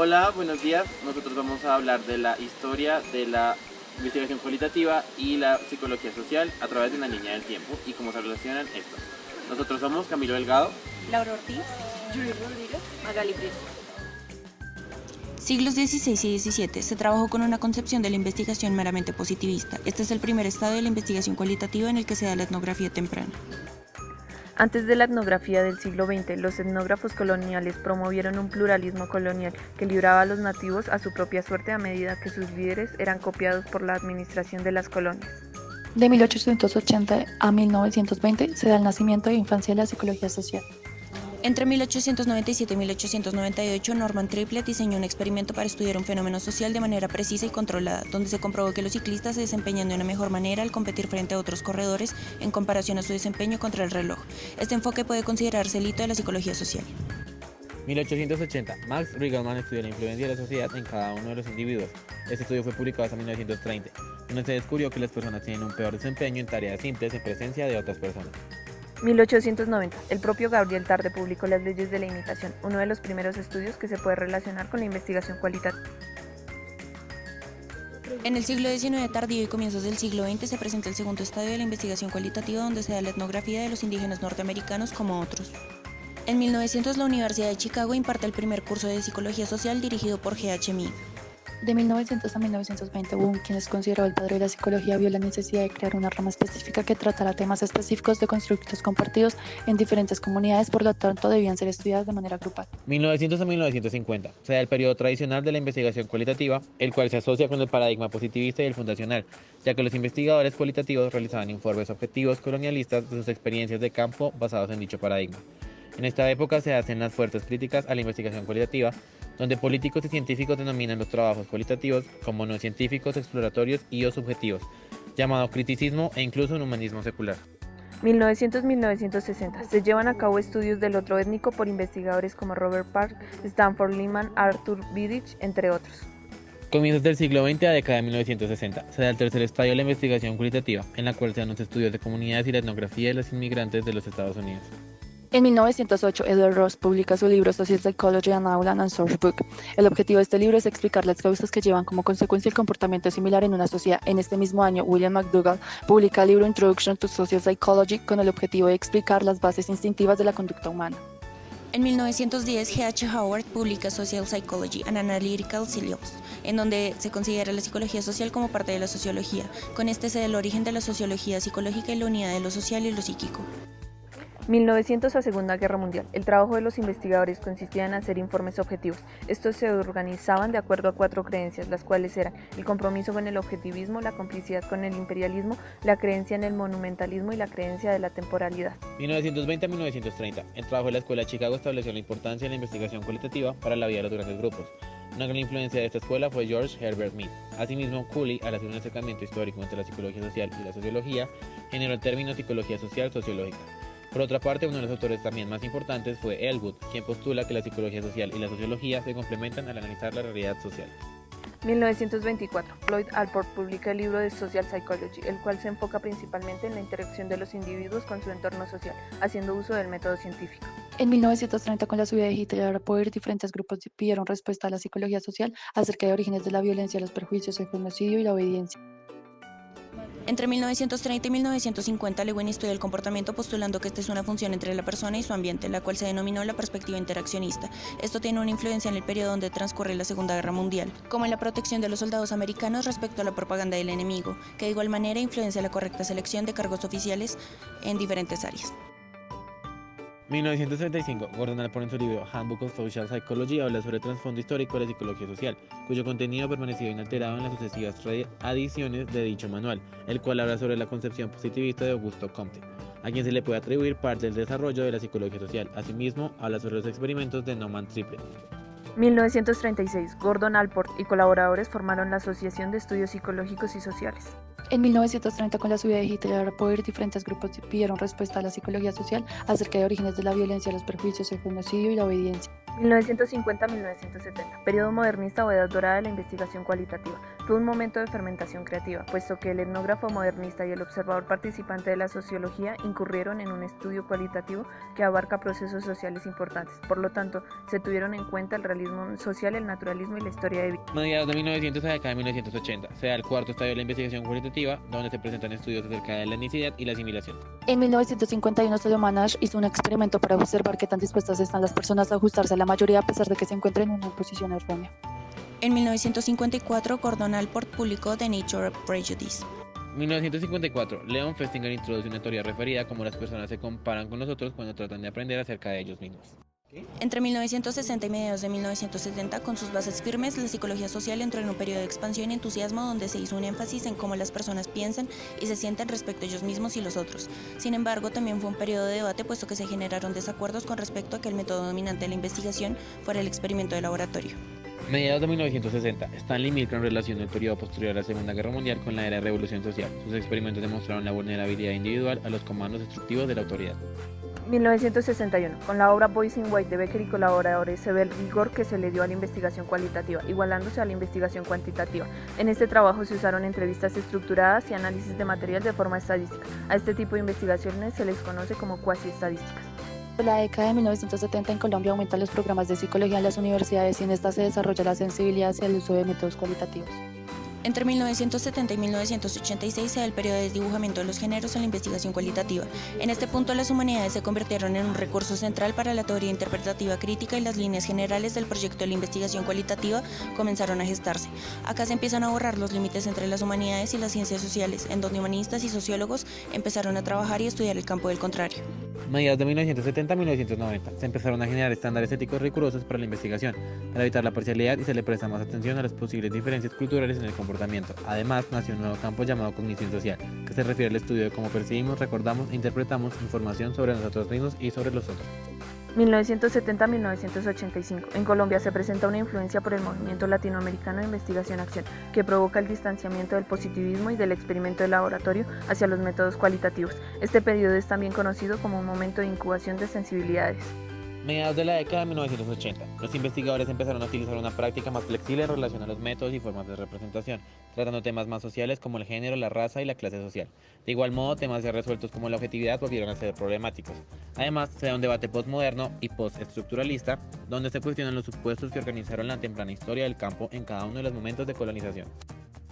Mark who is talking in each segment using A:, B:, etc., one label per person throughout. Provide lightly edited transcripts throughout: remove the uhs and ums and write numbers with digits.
A: Hola, buenos días. Nosotros vamos a hablar de la historia de la investigación cualitativa y la psicología social a través de una línea del tiempo y cómo se relacionan estos. Nosotros somos Camilo Delgado,
B: Laura Ortiz, Yuri Rodríguez, Magali Prieto.
C: Siglos XVI y XVII se trabajó con una concepción de la investigación meramente positivista. Este es el primer estadio de la investigación cualitativa en el que se da la etnografía temprana.
B: Antes de la etnografía del siglo XX, los etnógrafos coloniales promovieron un pluralismo colonial que libraba a los nativos a su propia suerte a medida que sus líderes eran copiados por la administración de las colonias.
D: De 1880 a 1920 se da el nacimiento e infancia de la psicología social.
C: Entre 1897 y 1898, Norman Triplett diseñó un experimento para estudiar un fenómeno social de manera precisa y controlada, donde se comprobó que los ciclistas se desempeñan de una mejor manera al competir frente a otros corredores en comparación a su desempeño contra el reloj. Este enfoque puede considerarse el hito de la psicología social.
E: 1880. Max Riegelman estudió la influencia de la sociedad en cada uno de los individuos. Este estudio fue publicado hasta 1930, donde se descubrió que las personas tienen un peor desempeño en tareas simples en presencia de otras personas.
B: 1890. El propio Gabriel Tarde publicó Las leyes de la imitación, uno de los primeros estudios que se puede relacionar con la investigación cualitativa.
C: En el siglo XIX tardío y comienzos del siglo XX se presenta el segundo estadio de la investigación cualitativa, donde se da la etnografía de los indígenas norteamericanos como otros. En 1900 la Universidad de Chicago imparte el primer curso de psicología social dirigido por G.H. Mead.
D: De 1900 a 1920, Wundt, quien es considerado el padre de la psicología, vio la necesidad de crear una rama específica que tratara temas específicos de constructos compartidos en diferentes comunidades, por lo tanto debían ser estudiados de manera grupal.
E: 1900 a 1950 se da el periodo tradicional de la investigación cualitativa, el cual se asocia con el paradigma positivista y el fundacional, ya que los investigadores cualitativos realizaban informes objetivos colonialistas de sus experiencias de campo basados en dicho paradigma. En esta época se hacen las fuertes críticas a la investigación cualitativa, donde políticos y científicos denominan los trabajos cualitativos como no científicos, exploratorios y o subjetivos, llamado criticismo e incluso un humanismo secular.
B: 1900-1960. Se llevan a cabo estudios del otro étnico por investigadores como Robert Park, Stanford Lehman, Arthur Bidich, entre otros.
E: Comienzos del siglo XX a década de 1960 se da el tercer estadio de la investigación cualitativa, en la cual se dan los estudios de comunidades y la etnografía de los inmigrantes de los Estados Unidos.
D: En 1908, Edward Ross publica su libro Social Psychology and Outline and Source Book. El objetivo de este libro es explicar las causas que llevan como consecuencia el comportamiento similar en una sociedad. En este mismo año, William McDougall publica el libro Introduction to Social Psychology con el objetivo de explicar las bases instintivas de la conducta humana.
C: En 1910, G.H. Howard publica Social Psychology, an Analytical Syllabus, en donde se considera la psicología social como parte de la sociología. Con este se da el origen de la sociología psicológica y la unidad de lo social y lo psíquico.
B: 1900 a Segunda Guerra Mundial. El trabajo de los investigadores consistía en hacer informes objetivos. Estos se organizaban de acuerdo a 4 creencias, las cuales eran el compromiso con el objetivismo, la complicidad con el imperialismo, la creencia en el monumentalismo y la creencia de la temporalidad.
E: 1920 a 1930. El trabajo de la Escuela de Chicago estableció la importancia de la investigación cualitativa para la vida de los grandes grupos. Una gran influencia de esta escuela fue George Herbert Mead. Asimismo, Cooley, al hacer un acercamiento histórico entre la psicología social y la sociología, generó el término psicología social sociológica. Por otra parte, uno de los autores también más importantes fue Elwood, quien postula que la psicología social y la sociología se complementan al analizar la realidad social.
B: 1924. Floyd Allport publica el libro de Social Psychology, el cual se enfoca principalmente en la interacción de los individuos con su entorno social, haciendo uso del método científico.
D: En 1930, con la subida de Hitler al poder, diferentes grupos pidieron respuesta a la psicología social acerca de orígenes de la violencia, los perjuicios, el genocidio y la obediencia.
C: Entre 1930 y 1950, Lewin estudió el comportamiento postulando que esta es una función entre la persona y su ambiente, la cual se denominó la perspectiva interaccionista. Esto tiene una influencia en el periodo donde transcurre la Segunda Guerra Mundial, como en la protección de los soldados americanos respecto a la propaganda del enemigo, que de igual manera influencia la correcta selección de cargos oficiales en diferentes áreas.
E: 1935. Gordon Allport en su libro Handbook of Social Psychology habla sobre el trasfondo histórico de la psicología social, cuyo contenido ha permanecido inalterado en las sucesivas reediciones de dicho manual, el cual habla sobre la concepción positivista de Augusto Comte, a quien se le puede atribuir parte del desarrollo de la psicología social. Asimismo, habla sobre los experimentos de Norman Triplett.
B: 1936. Gordon Allport y colaboradores formaron la Asociación de Estudios Psicológicos y Sociales.
D: En 1930, con la subida de Hitler al poder, diferentes grupos pidieron respuesta a la psicología social acerca de orígenes de la violencia, los perjuicios, el genocidio y la obediencia.
B: 1950-1970. Periodo modernista o edad dorada de la investigación cualitativa. Fue un momento de fermentación creativa, puesto que el etnógrafo modernista y el observador participante de la sociología incurrieron en un estudio cualitativo que abarca procesos sociales importantes. Por lo tanto, se tuvieron en cuenta el realismo social, el naturalismo y la historia de vida.
E: Mediados de 1900 a década de 1980 se da el cuarto estadio de la investigación cualitativa, donde se presentan estudios acerca de la etnicidad y la asimilación.
D: En 1951, Solomon Asch hizo un experimento para observar qué tan dispuestas están las personas a ajustarse a la mayoría a pesar de que se encuentren en una posición errónea.
C: En 1954, Gordon Allport publicó The Nature of Prejudice.
E: 1954, Leon Festinger introduce una teoría referida a cómo las personas se comparan con nosotros cuando tratan de aprender acerca de ellos mismos.
C: Entre 1960 y mediados de 1970, con sus bases firmes, la psicología social entró en un periodo de expansión y entusiasmo donde se hizo un énfasis en cómo las personas piensan y se sienten respecto a ellos mismos y los otros. Sin embargo, también fue un periodo de debate puesto que se generaron desacuerdos con respecto a que el método dominante de la investigación fuera el experimento de laboratorio.
E: Mediados de 1960, Stanley Milgram relacionó el periodo posterior a la Segunda Guerra Mundial con la era de Revolución Social. Sus experimentos demostraron la vulnerabilidad individual a los comandos destructivos de la autoridad.
B: 1961. Con la obra Boys in White de Becker y colaboradores se ve el rigor que se le dio a la investigación cualitativa, igualándose a la investigación cuantitativa. En este trabajo se usaron entrevistas estructuradas y análisis de material de forma estadística. A este tipo de investigaciones se les conoce como cuasi-estadísticas.
D: En la década de 1970 en Colombia aumentan los programas de psicología en las universidades y en esta se desarrolla la sensibilidad hacia el uso de métodos cualitativos.
C: Entre 1970 y 1986 se da el periodo de desdibujamiento de los géneros en la investigación cualitativa. En este punto las humanidades se convirtieron en un recurso central para la teoría interpretativa crítica y las líneas generales del proyecto de la investigación cualitativa comenzaron a gestarse. Acá se empiezan a borrar los límites entre las humanidades y las ciencias sociales, en donde humanistas y sociólogos empezaron a trabajar y estudiar el campo del contrario.
E: Mediados de 1970 a 1990 se empezaron a generar estándares éticos rigurosos para la investigación, para evitar la parcialidad y se le presta más atención a las posibles diferencias culturales en el comportamiento. Además, nació un nuevo campo llamado cognición social, que se refiere al estudio de cómo percibimos, recordamos e interpretamos información sobre nosotros mismos y sobre los otros.
B: 1970-1985. En Colombia se presenta una influencia por el movimiento latinoamericano de investigación-acción que provoca el distanciamiento del positivismo y del experimento de laboratorio hacia los métodos cualitativos. Este periodo es también conocido como un momento de incubación de sensibilidades.
E: Mediados de la década de 1980, los investigadores empezaron a utilizar una práctica más flexible en relación a los métodos y formas de representación, tratando temas más sociales como el género, la raza y la clase social. De igual modo, temas ya resueltos como la objetividad volvieron a ser problemáticos. Además, se da un debate postmoderno y postestructuralista, donde se cuestionan los supuestos que organizaron la temprana historia del campo en cada uno de los momentos de colonización.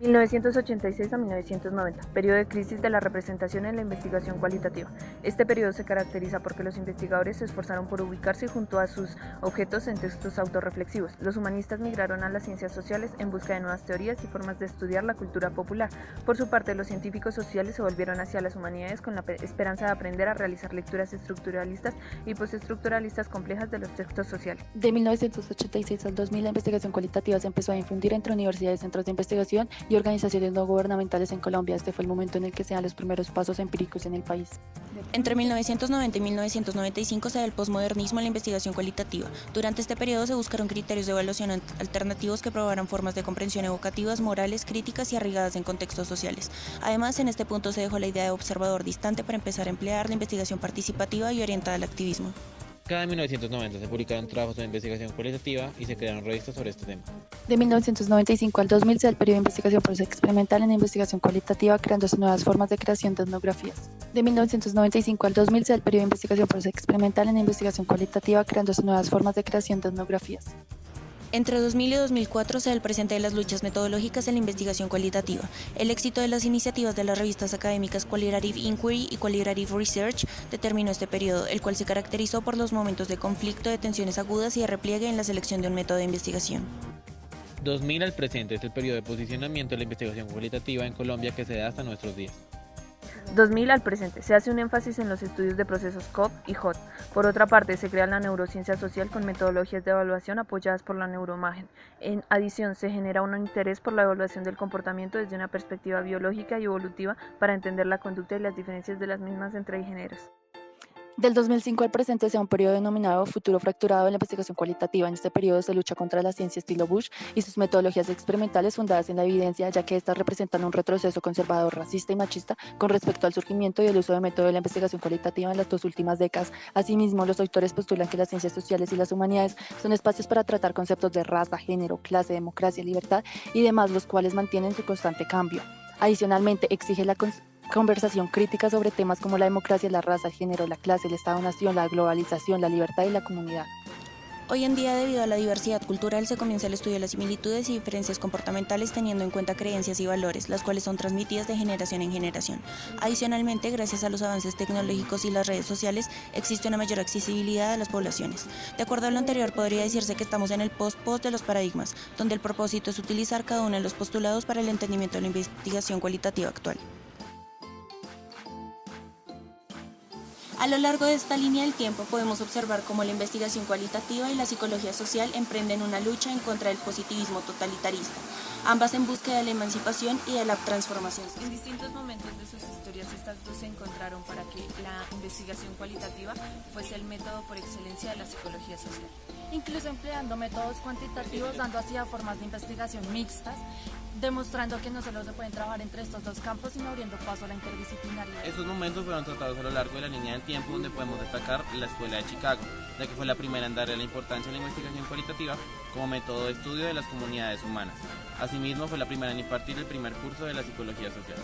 B: 1986 a 1990, periodo de crisis de la representación en la investigación cualitativa. Este periodo se caracteriza porque los investigadores se esforzaron por ubicarse junto a sus objetos en textos autorreflexivos. Los humanistas migraron a las ciencias sociales en busca de nuevas teorías y formas de estudiar la cultura popular. Por su parte, los científicos sociales se volvieron hacia las humanidades con la esperanza de aprender a realizar lecturas estructuralistas y postestructuralistas complejas de los textos sociales.
D: De 1986 al 2000, la investigación cualitativa se empezó a infundir entre universidades, centros de investigación y organizaciones no gubernamentales en Colombia. Este fue el momento en el que se dan los primeros pasos empíricos en el país.
C: Entre 1990 y 1995 se da el posmodernismo en la investigación cualitativa. Durante este periodo se buscaron criterios de evaluación alternativos que probaran formas de comprensión evocativas, morales, críticas y arraigadas en contextos sociales. Además, en este punto se dejó la idea de observador distante para empezar a emplear la investigación participativa y orientada al activismo.
E: Cada 1990 se publicaron trabajos de investigación cualitativa y se crearon revistas sobre este tema.
D: De 1995 al 2000 se da el periodo de investigación experimental en la investigación cualitativa, creándose nuevas formas de creación de etnografías. De 1995 al 2000 se da el periodo de investigación experimental en la investigación cualitativa, creándose nuevas formas de creación de etnografías.
C: Entre 2000 y 2004 se da el presente de las luchas metodológicas en la investigación cualitativa. El éxito de las iniciativas de las revistas académicas Qualitative Inquiry y Qualitative Research determinó este periodo, el cual se caracterizó por los momentos de conflicto, de tensiones agudas y de repliegue en la selección de un método de investigación.
E: 2000 al presente es el periodo de posicionamiento de la investigación cualitativa en Colombia que se da hasta nuestros días.
B: 2000 al presente, se hace un énfasis en los estudios de procesos COP y HOT. Por otra parte, se crea la neurociencia social con metodologías de evaluación apoyadas por la neuroimagen. En adición, se genera un interés por la evaluación del comportamiento desde una perspectiva biológica y evolutiva para entender la conducta y las diferencias de las mismas entre géneros.
D: Del 2005 al presente sea un periodo denominado futuro fracturado en la investigación cualitativa. En este periodo se lucha contra la ciencia estilo Bush y sus metodologías experimentales fundadas en la evidencia, ya que estas representan un retroceso conservador, racista y machista con respecto al surgimiento y el uso de método de la investigación cualitativa en las 2 últimas décadas. Asimismo, los autores postulan que las ciencias sociales y las humanidades son espacios para tratar conceptos de raza, género, clase, democracia, libertad y demás, los cuales mantienen su constante cambio. Adicionalmente, exige la conversación crítica sobre temas como la democracia, la raza, el género, la clase, el Estado-nación, la globalización, la libertad y la comunidad.
C: Hoy en día, debido a la diversidad cultural, se comienza el estudio de las similitudes y diferencias comportamentales teniendo en cuenta creencias y valores, las cuales son transmitidas de generación en generación. Adicionalmente, gracias a los avances tecnológicos y las redes sociales, existe una mayor accesibilidad a las poblaciones. De acuerdo a lo anterior, podría decirse que estamos en el post-post de los paradigmas, donde el propósito es utilizar cada uno de los postulados para el entendimiento de la investigación cualitativa actual. A lo largo de esta línea del tiempo podemos observar cómo la investigación cualitativa y la psicología social emprenden una lucha en contra del positivismo totalitarista, ambas en búsqueda de la emancipación y de la transformación social.
F: En distintos momentos de sus historias, estas dos se encontraron para que la investigación cualitativa fuese el método por excelencia de la psicología social.
G: Incluso empleando métodos cuantitativos, dando así a formas de investigación mixtas, demostrando que no solo se pueden trabajar entre estos dos campos, sino abriendo paso a la interdisciplinariedad.
A: Estos momentos fueron tratados a lo largo de la línea del tiempo, donde podemos destacar la Escuela de Chicago, ya que fue la primera en darle la importancia a la investigación cualitativa como método de estudio de las comunidades humanas. Asimismo, fue la primera en impartir el primer curso de la psicología social.